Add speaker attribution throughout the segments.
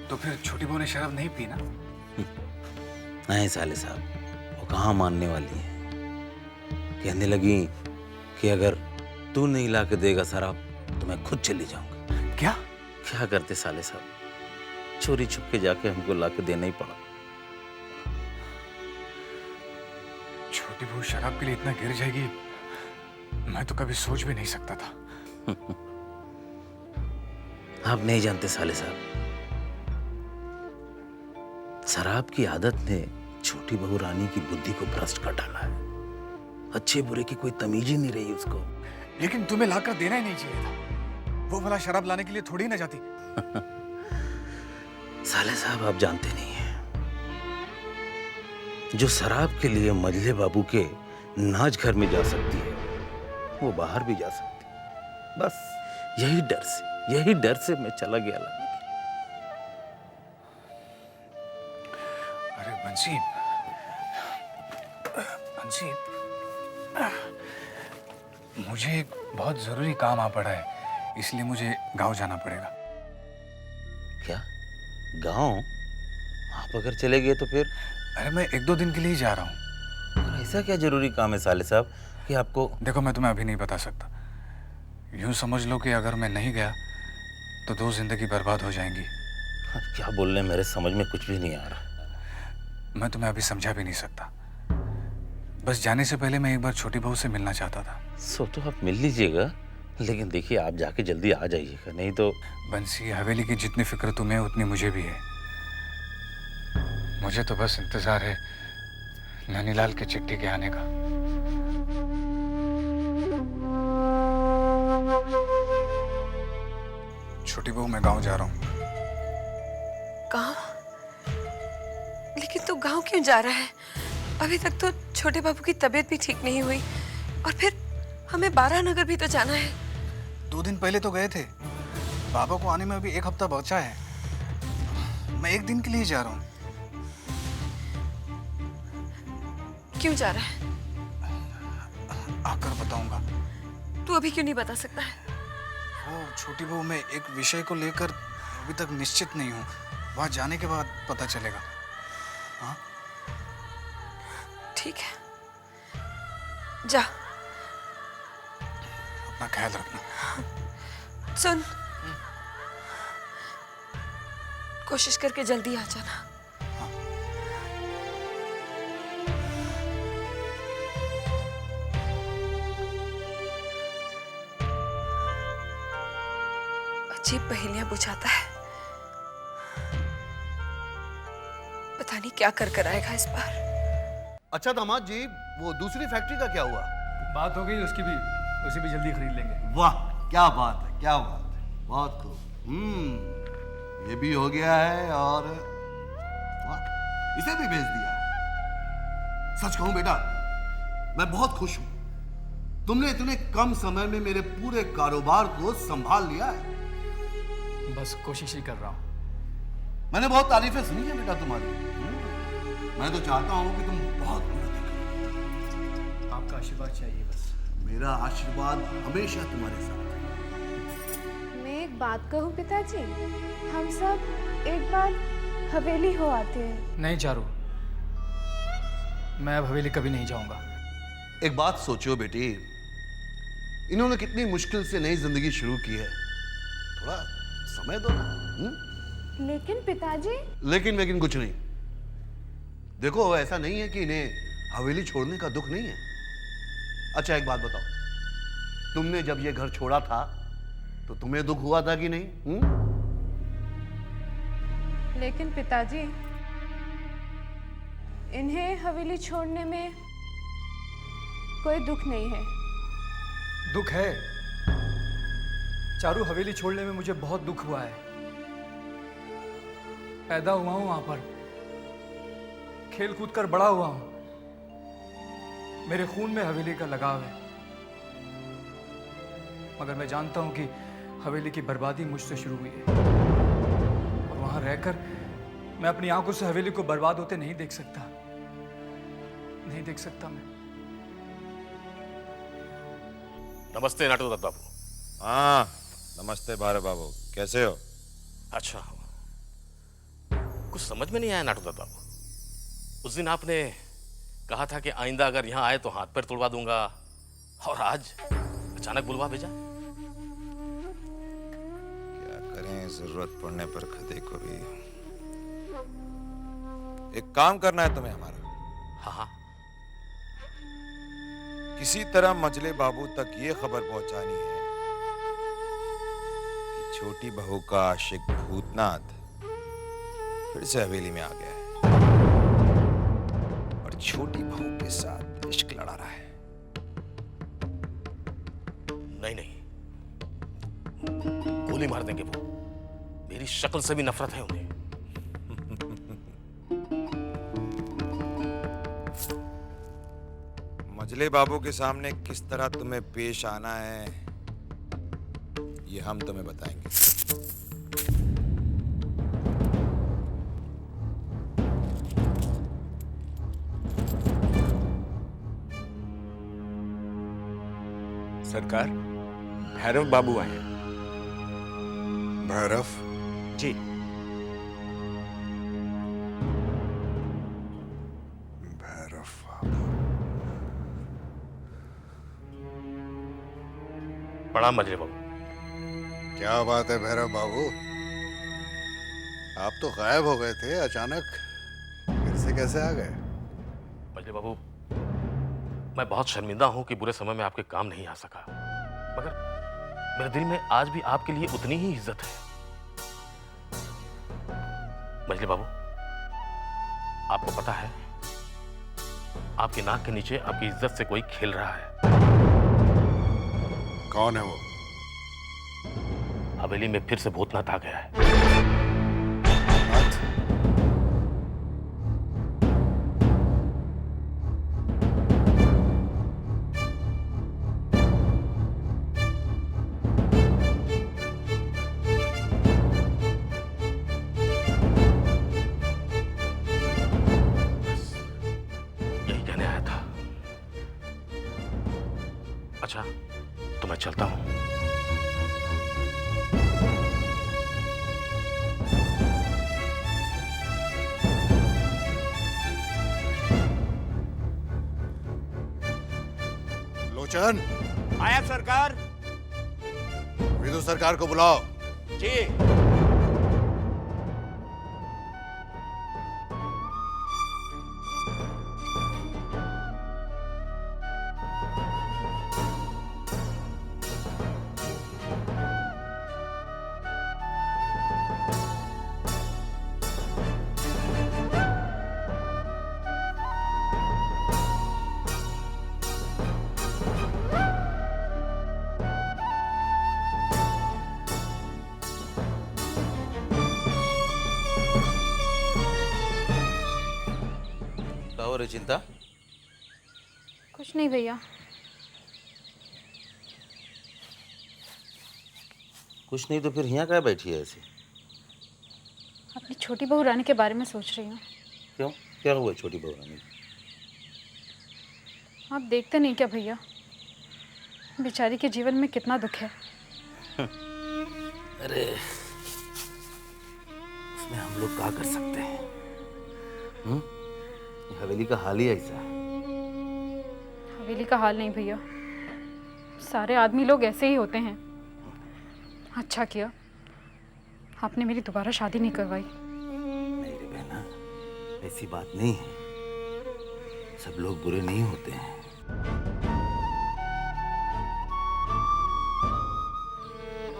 Speaker 1: तो फिर छोटी बहू ने शराब नहीं पी ना?
Speaker 2: नहीं साले साहब, वो कहाँ मानने वाली है। कहने लगी कि अगर तू नहीं ला के देगा शराब तो मैं खुद चली जाऊंगा।
Speaker 1: क्या?
Speaker 2: क्या करते साले साहब, चोरी छुप के जाके हमको ला के देना ही पड़ा।
Speaker 1: छोटी बहू शराब के लिए इतना गिर जाएगी, मैं तो कभी सोच भी नहीं सकता था।
Speaker 2: आप नहीं जानते साले साहब, शराब की आदत ने छोटी बहू रानी की बुद्धि को भ्रष्ट कर डाला है। अच्छे बुरे की कोई तमीज ही नहीं रही उसको।
Speaker 1: लेकिन तुम्हें लाकर देना ही नहीं चाहिए था। वो भला शराब लाने के लिए थोड़ी ना जाती।
Speaker 2: साले साहब आप जानते नहीं हैं, जो शराब के लिए मजले बाबू के नाच घर में जा सकती है वो बाहर भी जा सकती है। बस यही डर से मैं चला गया लाने के लिए।
Speaker 1: अरे बंसी, बंसी, मुझे एक बहुत जरूरी काम आ पड़ा है, इसलिए मुझे गांव जाना पड़ेगा।
Speaker 2: क्या गांव? आप अगर चले गए तो फिर?
Speaker 1: अरे मैं 1-2 दिन के लिए ही जा रहा हूँ।
Speaker 2: ऐसा क्या जरूरी काम है साले साहब कि आपको?
Speaker 1: देखो मैं तुम्हें अभी नहीं बता सकता। यूं समझ लो कि अगर मैं नहीं गया तो 2 जिंदगी बर्बाद हो जाएंगी।
Speaker 2: आप क्या बोल रहे हैं, मेरे समझ में कुछ भी नहीं आ रहा।
Speaker 1: मैं तुम्हें अभी समझा भी नहीं सकता। बस जाने से पहले मैं एक बार छोटी बहू से मिलना चाहता था।
Speaker 2: सो तो आप मिल लीजिएगा, लेकिन देखिए आप जाके जल्दी आ जाइएगा, नहीं तो।
Speaker 1: बंसी, हवेली की जितनी फिक्र तुम्हें उतनी मुझे भी है। मुझे तो बस इंतजार है नैनीलाल के चिट्ठी के आने का। छोटी बहू, मैं गांव जा रहा हूँ।
Speaker 3: गांव? लेकिन तू गांव क्यों जा रहा है? अभी तक तो छोटे बाबू की तबीयत भी ठीक नहीं हुई, और फिर हमें बारानगर भी तो जाना है।
Speaker 1: 2 दिन पहले तो गए थे। बाबा को आने में अभी 1 हफ्ता बचा है। मैं 1 दिन के लिए जा रहा हूँ।
Speaker 3: क्यों जा रहा है?
Speaker 1: आकर बताऊंगा।
Speaker 3: तू अभी क्यों नहीं बता सकता है?
Speaker 1: वो छोटी बहू, मैं एक विषय को लेकर अभी तक निश्चित नहीं हूँ। वहां जाने के बाद पता चलेगा। हाँ?
Speaker 3: ठीक है, जा।
Speaker 1: अपना ख्याल रखना।
Speaker 3: सुन, कोशिश करके जल्दी आ जाना। अजीब पहेलियां बुझाता है, पता नहीं क्या कर आएगा इस बार।
Speaker 4: अच्छा दामाद जी, वो दूसरी फैक्ट्री का क्या हुआ?
Speaker 5: बात हो गई उसकी भी, उसे भी जल्दी खरीद लेंगे।
Speaker 4: वाह, क्या बात है, क्या बात है, बहुत खूब। ये भी हो गया है और वाह, इसे भी भेज दिया है। सच कहूं बेटा, मैं बहुत खुश हूं। तुमने इतने कम समय में मेरे पूरे कारोबार को संभाल लिया है।
Speaker 5: बस कोशिश ही कर रहा हूं।
Speaker 4: मैंने बहुत तारीफें सुनी है बेटा तुम्हारी। मैं तो चाहता हूं कि तुम बहुत उन्नति करो।
Speaker 5: आपका आशीर्वाद चाहिए बस।
Speaker 4: मेरा आशीर्वाद हमेशा तुम्हारे साथ है।
Speaker 6: मैं एक बात कहूँ पिताजी, हम सब एक बार हवेली हो आते हैं।
Speaker 5: नहीं चारू, मैं अब हवेली कभी नहीं जाऊंगा।
Speaker 4: एक बात सोचो बेटी, इन्होंने कितनी मुश्किल से नई जिंदगी शुरू की है। थोड़ा समय दो ना।
Speaker 6: लेकिन पिताजी।
Speaker 4: लेकिन कुछ नहीं। देखो, ऐसा नहीं है कि इन्हें हवेली छोड़ने का दुख नहीं है। अच्छा एक बात बताओ, तुमने जब ये घर छोड़ा था तो तुम्हें दुख हुआ था कि नहीं?
Speaker 6: लेकिन पिताजी, इन्हें हवेली छोड़ने में कोई दुख नहीं है।
Speaker 5: दुख है चारू, हवेली छोड़ने में मुझे बहुत दुख हुआ है। पैदा हुआ हूं वहां पर, खेल कूद कर बड़ा हुआ हूं। मेरे खून में हवेली का लगाव है, मगर मैं जानता हूं कि हवेली की बर्बादी मुझसे शुरू हुई है, और वहां रहकर मैं अपनी आंखों से हवेली को बर्बाद होते नहीं देख सकता। नहीं देख सकता मैं।
Speaker 7: नमस्ते नाटू दत्त बाबू।
Speaker 8: हाँ नमस्ते भारे बाबू, कैसे हो?
Speaker 7: अच्छा हो। कुछ समझ में नहीं आया नाटू दत्त बाबू। उस दिन आपने कहा था कि आइंदा अगर यहाँ आए तो हाथ पैर तोड़वा दूंगा, और आज अचानक बुलवा भेजा।
Speaker 8: क्या करें, जरूरत पड़ने पर खदे को भी। एक काम करना है तुम्हें हमारा।
Speaker 7: हाँ हाँ,
Speaker 8: किसी तरह मजले बाबू तक ये खबर पहुंचानी है कि छोटी बहू का आशिक भूतनाथ फिर से हवेली में आ गया है और छोटी बहू के साथ इश्क लड़ा रहा है।
Speaker 7: नहीं नहीं, गोली मार देंगे वो। मेरी शक्ल से भी नफरत है उन्हें।
Speaker 8: मजले बाबू के सामने किस तरह तुम्हें पेश आना है ये हम तुम्हें बताएंगे।
Speaker 9: सरकार, भैरव बाबू आए हैं।
Speaker 8: भैरव
Speaker 9: जी।
Speaker 8: भैरव
Speaker 7: प्रणाम मजले बाबू।
Speaker 10: क्या बात है भैरव बाबू, आप तो गायब हो गए थे, अचानक फिर से कैसे आ गए?
Speaker 7: मजले बाबू, मैं बहुत शर्मिंदा हूं कि बुरे समय में आपके काम नहीं आ सका, मगर मेरे दिल में आज भी आपके लिए उतनी ही इज्जत है। मजले बाबू, आपको पता है आपकी नाक के नीचे आपकी इज्जत से कोई खेल रहा है।
Speaker 10: कौन है वो?
Speaker 7: हवेली में फिर से भूतनाथ आ गया है। यही कहने आया था। अच्छा, तो मैं चलता हूं।
Speaker 10: लोचन,
Speaker 9: आया सरकार।
Speaker 10: विदु सरकार को बुलाओ।
Speaker 9: जी।
Speaker 2: क्या हो रही चिंता?
Speaker 6: कुछ नहीं भैया।
Speaker 2: कुछ नहीं तो फिर यहाँ क्या बैठी है ऐसे?
Speaker 6: अपनी छोटी बहू रानी के बारे में सोच रही हूँ।
Speaker 2: क्यों, क्या हुआ छोटी बहू रानी?
Speaker 6: आप देखते नहीं क्या भैया, बेचारी के जीवन में कितना दुख है।
Speaker 2: अरे उसमें हम लोग क्या कर सकते हैं? ये हवेली का हाल ही ऐसा है।
Speaker 6: हवेली का हाल नहीं भैया, सारे आदमी लोग ऐसे ही होते हैं। अच्छा किया आपने मेरी दोबारा शादी नहीं करवाई।
Speaker 2: नहीं रे बहना, ऐसी बात नहीं है। सब लोग बुरे नहीं होते हैं।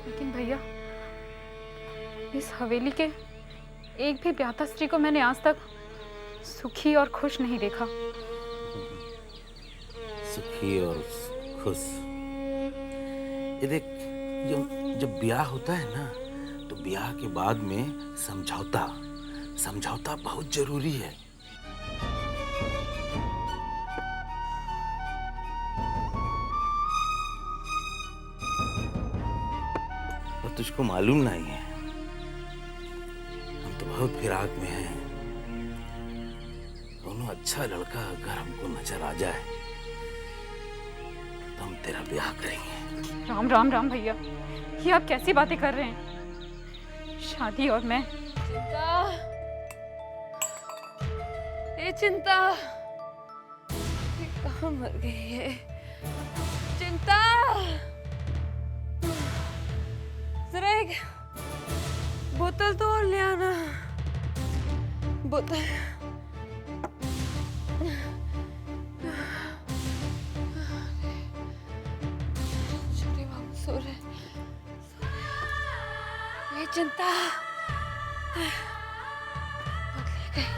Speaker 6: लेकिन भैया, इस हवेली के एक भी ब्याहता स्त्री को मैंने आज तक सुखी और खुश नहीं देखा।
Speaker 2: सुखी और खुश? ये देख, जब ब्याह होता है ना, तो ब्याह के बाद में समझौता बहुत जरूरी है। और तुझको मालूम नहीं है, हम तो बहुत फिराक में हैं। दोनों अच्छा लड़का अगर हमको नजर आ जाए तो हम तेरा ब्याह करेंगे।
Speaker 6: राम राम राम भैया, ये आप कैसी बातें कर रहे हैं? शादी और मैं।
Speaker 3: ये चिंता ये कहाँ मर गई है? चिंता, जरा एक बोतल तो और ले आना। बोतल। छोटे बाबू सो रहे। ये चिंता बदले गई।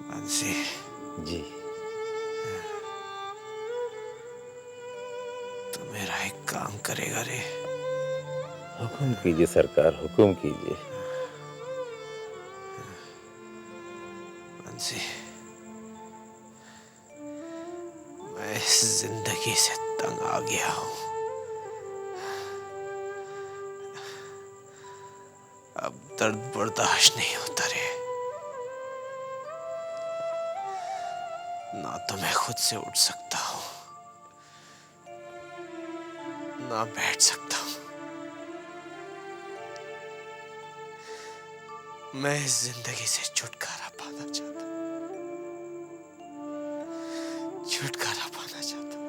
Speaker 8: मानसी,
Speaker 2: जी
Speaker 8: तू मेरा एक काम करेगा रे?
Speaker 2: हुक्म कीजिए सरकार, हुक्म कीजिए।
Speaker 8: मानसी, मैं इस जिंदगी से तंग आ गया हूं। अब दर्द बर्दाश्त नहीं होता रे। ना तो मैं खुद से उठ सकता हूं, ना बैठ सकता हूं। मैं इस जिंदगी से छुटकारा पाना चाहता हूं, छुटकारा पाना चाहता हूं।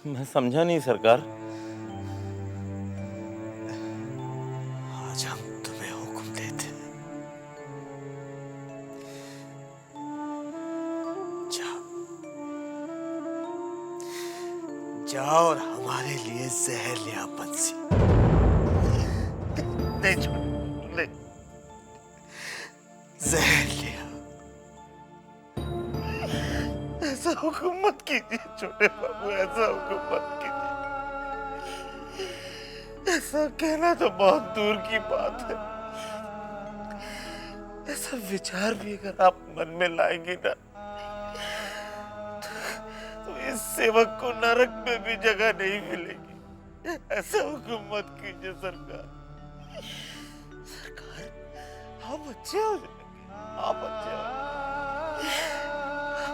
Speaker 2: मैं समझा नहीं सरकार।
Speaker 8: आज हम तुम्हें हुक्म देते हैं, जाओ जाओ और हमारे लिए जहर ले आ बंसी। नहीं छोड़, नहीं, जहर ले आ। ऐसा हुक्म मत कीजिए छोटे बाबू, ऐसा हुक्म मत कीजिए। ऐसा कहना तो बहुत दूर की बात है। ऐसा विचार भी अगर आप मन में लाएंगे ना, तो इस सेवक को नरक में भी जगह नहीं मिलेगी। ऐसा हुक्म मत कीजिए सरकार। सरकार, आप अच्छे हो जाएंगे, आप अच्छे हो जाएंगे।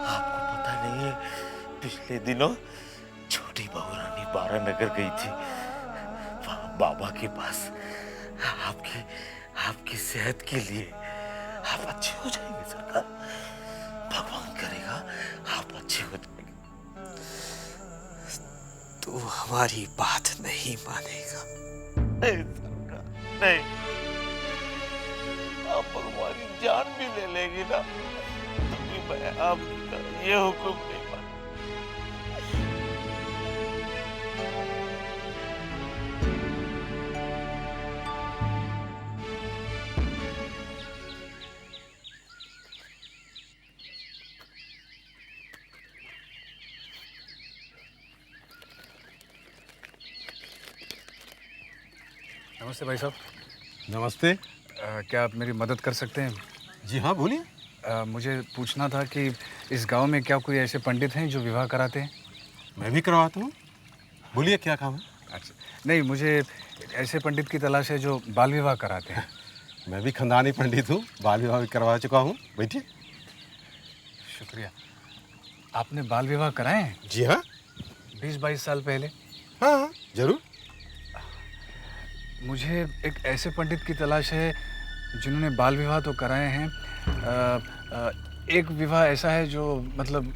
Speaker 8: आपको पता नहीं है, पिछले दिनों छोटी बहू रानी बारानगर गई थी बाबा के पास आपकी सेहत के लिए। आप अच्छे हो जाएंगे सरकार, भगवान करेगा आप अच्छे हो जाएंगे। तू हमारी बात नहीं मानेगा। नहीं सरकार, नहीं। आप हमारी जान भी ले लेगी ना, तो भी मैं आपका ये हुक्म नहीं मानूंगा।
Speaker 1: नमस्ते भाई साहब।
Speaker 10: नमस्ते।
Speaker 1: क्या आप मेरी मदद कर सकते हैं?
Speaker 10: जी हाँ, बोलिए।
Speaker 1: मुझे पूछना था कि इस गांव में क्या कोई ऐसे पंडित हैं जो विवाह कराते हैं?
Speaker 10: मैं भी करवाता हूँ। बोलिए, क्या काम है?
Speaker 1: अच्छा, नहीं, मुझे ऐसे पंडित की तलाश है जो बाल विवाह कराते हैं।
Speaker 10: मैं भी खानदानी पंडित हूँ, बाल विवाह भी करवा चुका हूँ। बैठिए।
Speaker 1: शुक्रिया। आपने बाल विवाह कराए हैं?
Speaker 10: जी हाँ।
Speaker 1: 20-22 साल पहले?
Speaker 10: हाँ हाँ, जरूर।
Speaker 1: मुझे एक ऐसे पंडित की तलाश है जिन्होंने बाल विवाह तो कराए हैं। एक विवाह ऐसा है जो मतलब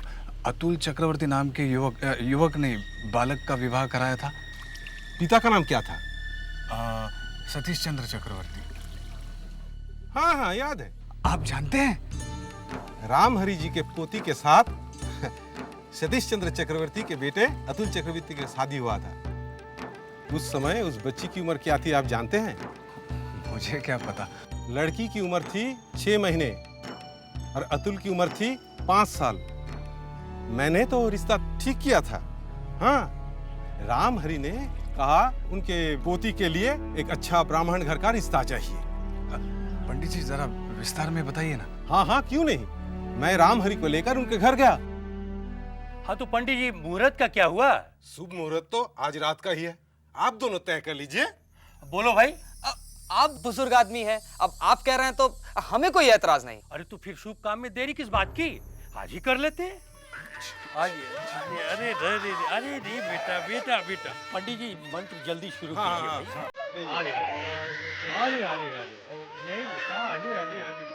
Speaker 1: अतुल चक्रवर्ती नाम के युवक ने बालक का विवाह कराया था।
Speaker 10: पिता का नाम क्या था?
Speaker 1: सतीश चंद्र चक्रवर्ती।
Speaker 10: हाँ हाँ, याद है।
Speaker 1: आप जानते हैं?
Speaker 10: राम हरि जी के पोती के साथ सतीश चंद्र चक्रवर्ती के बेटे अतुल चक्रवर्ती की शादी हुआ था। उस समय उस बच्ची की उम्र क्या थी आप जानते हैं?
Speaker 1: मुझे क्या पता।
Speaker 10: लड़की की उम्र थी 6 महीने और अतुल की उम्र थी 5 साल। मैंने तो रिश्ता ठीक किया था। हाँ, राम हरि ने कहा उनके पोती के लिए एक अच्छा ब्राह्मण घर का रिश्ता चाहिए।
Speaker 1: पंडित जी, जरा विस्तार में बताइए ना।
Speaker 10: हाँ हाँ, क्यों नहीं। मैं राम हरि को लेकर उनके घर गया।
Speaker 11: हाँ, तो पंडित जी, मुहूर्त का क्या हुआ?
Speaker 10: शुभ मुहूर्त तो आज रात का ही है। आप दोनों तय कर लीजिए।
Speaker 11: बोलो भाई।
Speaker 12: आप बुजुर्ग आदमी हैं, अब आप कह रहे हैं तो हमें कोई एतराज नहीं।
Speaker 11: अरे तो फिर शुभ काम में देरी किस बात की? आज ही कर लेते हैं। आइए। अरे अरे अरे अरे नहीं बेटा बेटा बेटा, पंडित जी मंत्र जल्दी शुरू कीजिए। अरे अरे अरे नहीं बेटा, अरे अरे अरे।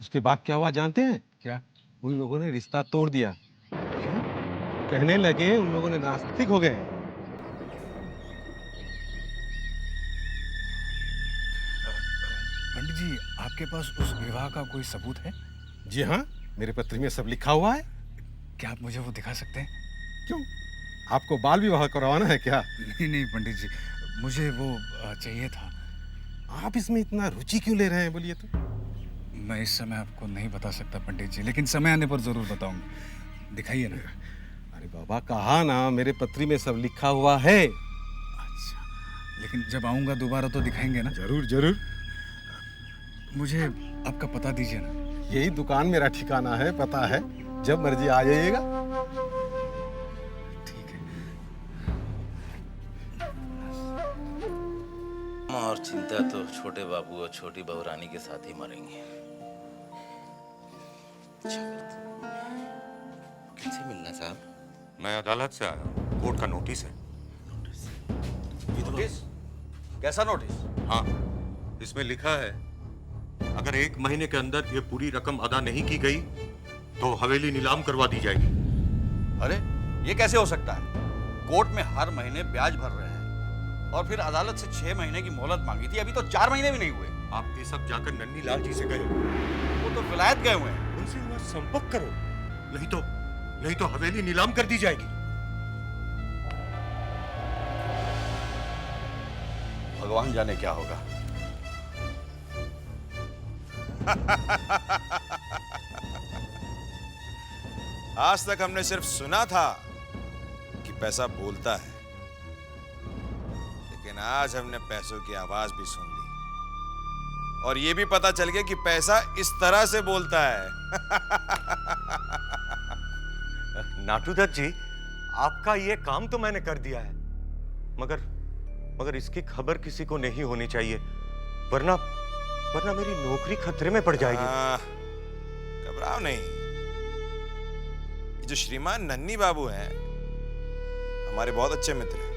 Speaker 10: उसके बाद क्या हुआ जानते हैं?
Speaker 1: क्या?
Speaker 10: उन लोगों ने रिश्ता तोड़ दिया। कहने लगे उन लोगों ने नास्तिक हो गए।
Speaker 1: पंडित जी, आपके पास उस विवाह का कोई सबूत है?
Speaker 10: जी हाँ, मेरे पत्र में सब लिखा हुआ है।
Speaker 1: क्या आप मुझे वो दिखा सकते हैं?
Speaker 10: क्यों, आपको बाल विवाह करवाना है क्या?
Speaker 1: नहीं नहीं पंडित जी, मुझे वो चाहिए था।
Speaker 10: आप इसमें इतना रुचि क्यों ले रहे हैं, बोलिए तो?
Speaker 1: मैं इस समय आपको नहीं बता सकता पंडित जी, लेकिन समय आने पर जरूर बताऊंगा। दिखाइए ना।
Speaker 10: अरे बाबा, कहा ना मेरे पत्री में सब लिखा हुआ है।
Speaker 1: अच्छा, लेकिन जब आऊंगा दोबारा तो दिखाएंगे ना?
Speaker 10: जरूर जरूर।
Speaker 1: मुझे आपका पता दीजिए ना।
Speaker 10: यही दुकान मेरा ठिकाना है, पता है, जब मर्जी आ जाइएगा।
Speaker 1: ठीक है।
Speaker 2: और चिंता तो छोटे बाबू और छोटी बहू रानी के साथ ही मरेंगे। किनसे मिलना साहब?
Speaker 9: मैं अदालत से आया हूँ, कोर्ट का नोटिस है।
Speaker 4: नोटिस? कैसा नोटिस?
Speaker 9: हाँ, इसमें लिखा है अगर 1 महीने के अंदर ये पूरी रकम अदा नहीं की गई तो हवेली नीलाम करवा दी जाएगी।
Speaker 4: अरे ये कैसे हो सकता है? कोर्ट में हर महीने ब्याज भर रहे हैं और फिर अदालत से 6 महीने की मोहलत मांगी थी, अभी तो 4 महीने भी नहीं हुए।
Speaker 9: आप ये सब जाकर नन्नी लाल जी से गए हो?
Speaker 4: वो तो विलायत गए हुए हैं।
Speaker 9: उनसे वहाँ संपर्क करो, नहीं तो हवेली नीलाम कर दी जाएगी।
Speaker 4: भगवान जाने क्या होगा।
Speaker 12: आज तक हमने सिर्फ सुना था कि पैसा बोलता है, लेकिन आज हमने पैसों की आवाज भी सुन ली और ये भी पता चल गया कि पैसा इस तरह से बोलता है।
Speaker 9: नाटू दत्त जी, आपका ये काम तो मैंने कर दिया है, मगर इसकी खबर किसी को नहीं होनी चाहिए, वरना मेरी नौकरी खतरे में पड़ जाएगी।
Speaker 12: घबराओ नहीं, ये जो श्रीमान नन्नी बाबू हैं हमारे बहुत अच्छे मित्र हैं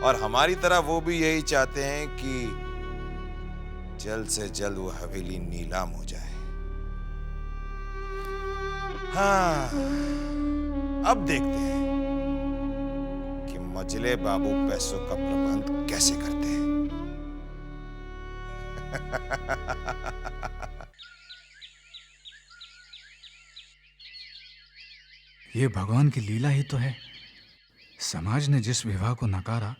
Speaker 12: और हमारी तरह वो भी यही चाहते हैं कि जल्द से जल्द वो हवेली नीलाम हो जाए। हाँ, अब देखते हैं कि मजले बाबू पैसों का प्रबंध कैसे करते हैं।
Speaker 1: ये भगवान की लीला ही तो है। समाज ने जिस विवाह को नकारा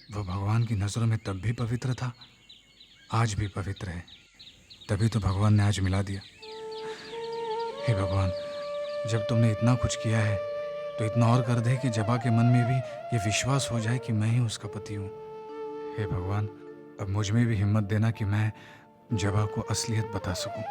Speaker 1: वो भगवान की नजरों में तब भी पवित्र था, आज भी पवित्र है। तभी तो भगवान ने आज मिला दिया। हे भगवान, जब तुमने इतना कुछ किया है तो इतना और कर दे कि जबा के मन में भी ये विश्वास हो जाए कि मैं ही उसका पति हूँ। हे भगवान, अब मुझ में भी हिम्मत देना कि मैं जबा को असलियत बता सकूं।